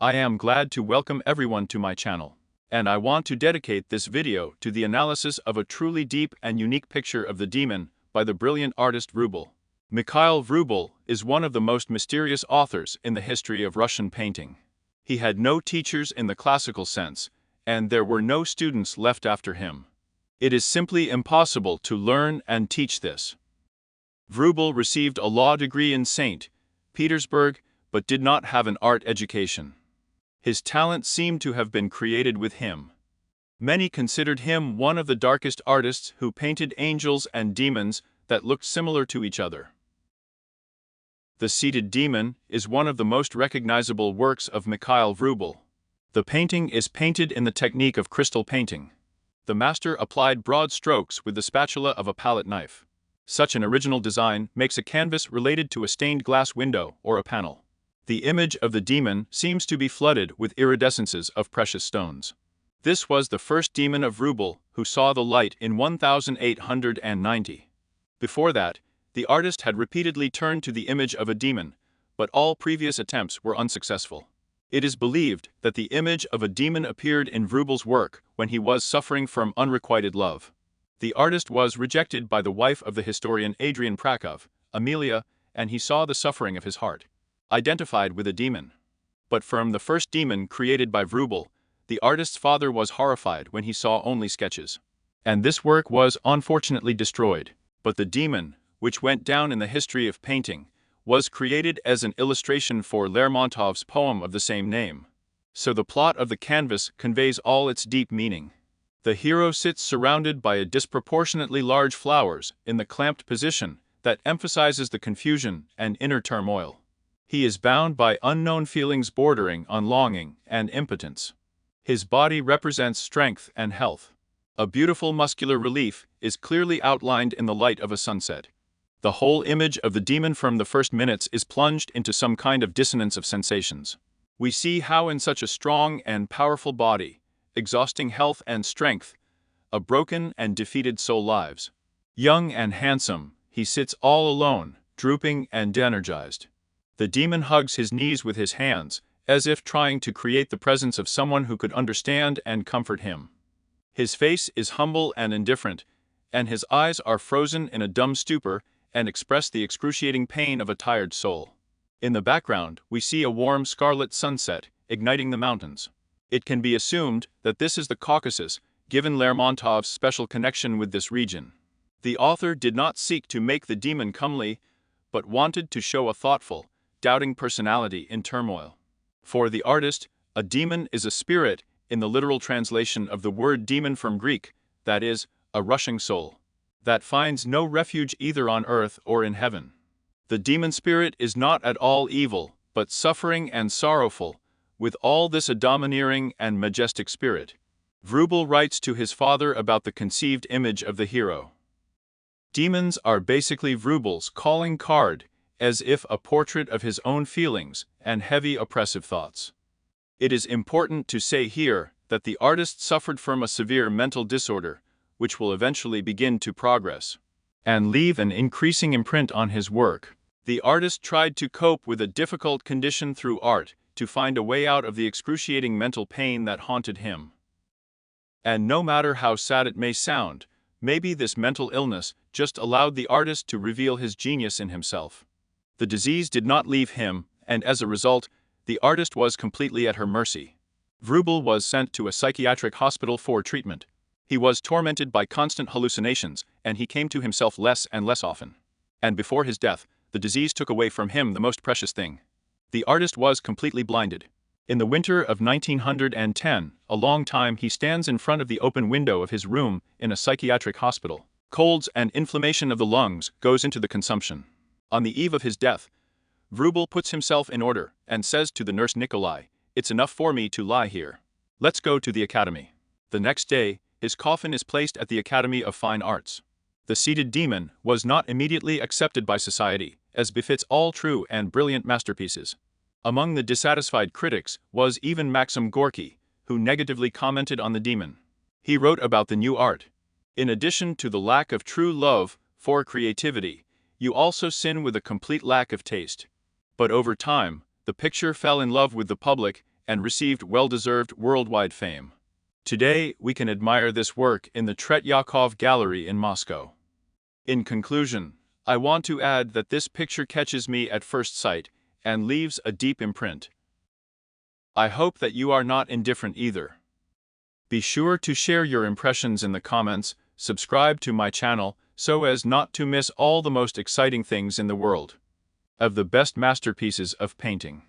I am glad to welcome everyone to my channel, and I want to dedicate this video to the analysis of a truly deep and unique picture of the demon by the brilliant artist Vrubel. Mikhail Vrubel is one of the most mysterious authors in the history of Russian painting. He had no teachers in the classical sense, and there were no students left after him. It is simply impossible to learn and teach this. Vrubel received a law degree in St. Petersburg, but did not have an art education. His talent seemed to have been created with him. Many considered him one of the darkest artists who painted angels and demons that looked similar to each other. The Seated Demon is one of the most recognizable works of Mikhail Vrubel. The painting is painted in the technique of crystal painting. The master applied broad strokes with the spatula of a palette knife. Such an original design makes a canvas related to a stained glass window or a panel. The image of the demon seems to be flooded with iridescences of precious stones. This was the first demon of Vrubel who saw the light in 1890. Before that, the artist had repeatedly turned to the image of a demon, but all previous attempts were unsuccessful. It is believed that the image of a demon appeared in Vrubel's work when he was suffering from unrequited love. The artist was rejected by the wife of the historian Adrian Prakov, Amelia, and he saw the suffering of his heart, identified with a demon. But from the first demon created by Vrubel, the artist's father was horrified when he saw only sketches. And this work was unfortunately destroyed. But the demon, which went down in the history of painting, was created as an illustration for Lermontov's poem of the same name. So the plot of the canvas conveys all its deep meaning. The hero sits surrounded by a disproportionately large flowers in the clamped position that emphasizes the confusion and inner turmoil. He is bound by unknown feelings bordering on longing and impotence. His body represents strength and health. A beautiful muscular relief is clearly outlined in the light of a sunset. The whole image of the demon from the first minutes is plunged into some kind of dissonance of sensations. We see how in such a strong and powerful body, exhausting health and strength, a broken and defeated soul lives. Young and handsome, he sits all alone, drooping and de-energized. The demon hugs his knees with his hands, as if trying to create the presence of someone who could understand and comfort him. His face is humble and indifferent, and his eyes are frozen in a dumb stupor and express the excruciating pain of a tired soul. In the background, we see a warm scarlet sunset, igniting the mountains. It can be assumed that this is the Caucasus, given Lermontov's special connection with this region. The author did not seek to make the demon comely, but wanted to show a thoughtful, doubting personality in turmoil. For the artist, a demon is a spirit in the literal translation of the word demon from Greek, that is, a rushing soul, that finds no refuge either on earth or in heaven. The demon spirit is not at all evil, but suffering and sorrowful, with all this a domineering and majestic spirit. Vrubel writes to his father about the conceived image of the hero. Demons are basically Vrubel's calling card, as if a portrait of his own feelings and heavy oppressive thoughts. It is important to say here that the artist suffered from a severe mental disorder, which will eventually begin to progress and leave an increasing imprint on his work. The artist tried to cope with a difficult condition through art, to find a way out of the excruciating mental pain that haunted him. And no matter how sad it may sound, maybe this mental illness just allowed the artist to reveal his genius in himself. The disease did not leave him, and as a result, the artist was completely at her mercy. Vrubel was sent to a psychiatric hospital for treatment. He was tormented by constant hallucinations, and he came to himself less and less often. And before his death, the disease took away from him the most precious thing. The artist was completely blinded. In the winter of 1910, a long time he stands in front of the open window of his room in a psychiatric hospital. Colds and inflammation of the lungs goes into the consumption. On the eve of his death, Vrubel puts himself in order and says to the nurse Nikolai, "It's enough for me to lie here. Let's go to the academy." The next day, his coffin is placed at the Academy of Fine Arts. The Seated Demon was not immediately accepted by society, as befits all true and brilliant masterpieces. Among the dissatisfied critics was even Maxim Gorky, who negatively commented on the demon. He wrote about the new art. In addition to the lack of true love for creativity, you also sin with a complete lack of taste. But over time, the picture fell in love with the public and received well-deserved worldwide fame. Today, we can admire this work in the Tretyakov Gallery in Moscow. In conclusion, I want to add that this picture catches me at first sight and leaves a deep imprint. I hope that you are not indifferent either. Be sure to share your impressions in the comments, subscribe to my channel so as not to miss all the most exciting things in the world of the best masterpieces of painting.